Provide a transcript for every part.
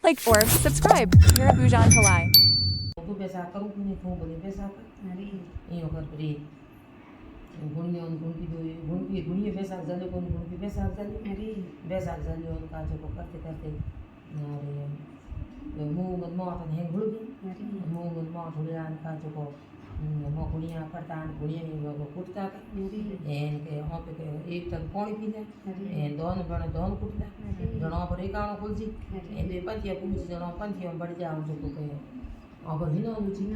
like Forbes, subscribe. Here at Bujan Talai. Tu pensava que não foi bom, pensava que eu quero ver. गुणिया बेसाक झाले कोण गुणकी बेसाक झाली बेसाक झाली काचे को करते करते अरे मुंह मत मात है गुड़गी मुंह मत मात हो गया काचे को गुड़िया करता गुड़िया में कुटता एन के वहाँ पे एक तक पानी पीने एन दोन बने दोन कुटता जनो पर एक आनो कुलजी एन दे पंथिया पूछ जनो पंथिया बढ़ जाओ जो को के अब हिना मुझी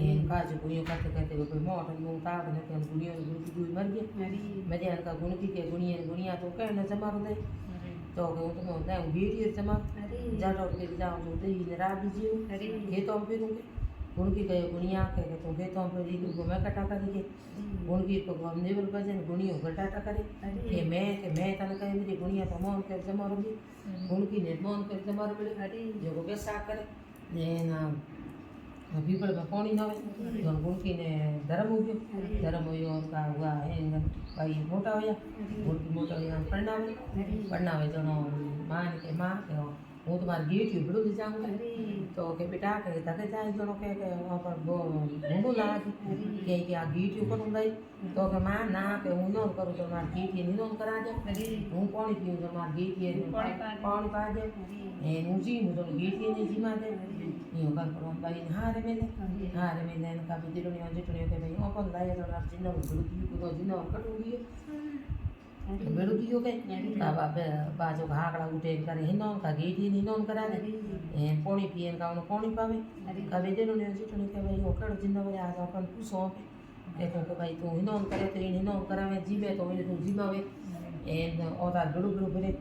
एन काजे को ये करते करते कोई मोट मुंह का बने के गुड़िया गुड़की दूर मर गया मेरे अनका गुणकी के गुड़िया तो कहने जमार दे तो के तो मैं दाऊ वीडियो जमा जाटो के जाऊं तो दे इधर आ दीजिए ये तो हम फिरूंगे गुणकी के गुड़िया के तो के तो हम फिर को मैं कटा कर के गुणकी को हम नेवल बजन गुड़ियों कटा करे ये मैं तने कहे मेरी गुड़िया तो मोन के जमा रही गुणकी ने मोन के जमा रही जो के साथ करे ने ना पीपल में पानी ना तो गुणकी ने धर्म हो गयो उनका हुआ है भाई मोटा हो गया गुणकी मोटा हो गया पढ़नावे जनो मान के माँ के હું તમારે ગીઠ ઉભડું જાઉં તો કે બેટા કે તકે જાય જણો કે પર ઊંડું લાગે કે આ ગીઠ ઉપર ઊંડાઈ તો કે માં ના કે હું ન કરું તો મારે ગીઠ નિનો કરા દે હું પાણી પીવું તો મારે ગીઠ પાણી પા દે એ હું જીવું તો ગીઠ ની જીમા દે યો કાલ પર ભાઈ હારે મેને કા બીજું ને જેટણી કે ભાઈ ઓપન લાય તો આ જીનો ગુડકી તો જીનો કટું ગયો बेड़ू दियो के बाजो घाकड़ा उठे करे हिंदों का गेटी हिंदों करा दे पानी पियन का पानी पावे कभी देनो ने जितने के भाई ओकड़ जिंदा बरे आज अपन पूछो देखो के भाई तू हिंदों करे तो हिंदों करावे जीवे तो तू जीवावे एन ओदा बेड़ू बेड़ू बरे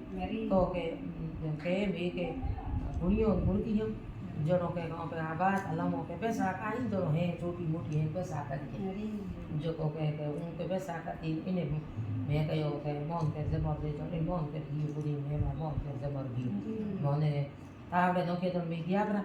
तो के मे के गुड़ियों गुड़की हम जड़ों के गांव पे आबाद अलमों के पैसा काई जड़ों है छोटी मोटी है पैसा करके जो को के उनके पैसा करती इन्हें मैं कहो के मोन के जमर दे जो मोन के दियो बुरी में मोन के जमर दियो मोने तावड़े नो के तो मैं गया बरा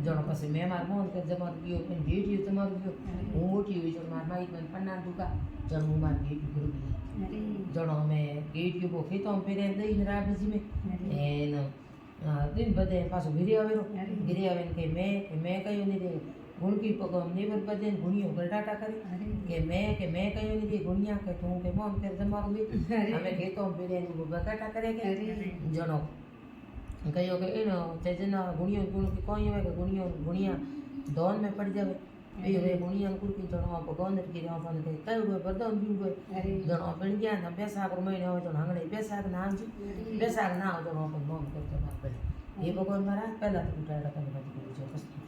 जड़ों पास मैं मार मोन के जमर दियो इन वीडियो जमर दियो वो मोटी हुई जो मार माई में पन्ना दुका जड़ों मार वीडियो गुरु दियो जड़ों में वीडियो को खेतों पे रह दे इन राबिजी में एन दिन बदे पासो गिरे आवे के मैं कयो नहीं दे गुणकी पगम नेवर बदे गुणियों गलडाटा करे के मैं कयो नहीं दे गुणिया के तू के मोन के जमारो भी हमें खेतों पे रह को बगाटा करे के जणो कयो के इन तेजना गुणियों गुण की कोई है के गुणिया दोन में पड़ जावे वे गुणिया कुल की जणो भगवान की रे अपन के कयो बदम भी गए जणो बन गया न पैसा कर महीने हो जणो हंगड़े पैसा ना पैसा ना हो जणो अपन मोन के जमा करे ये भगवान महाराज पहला तो उठाड़ा कर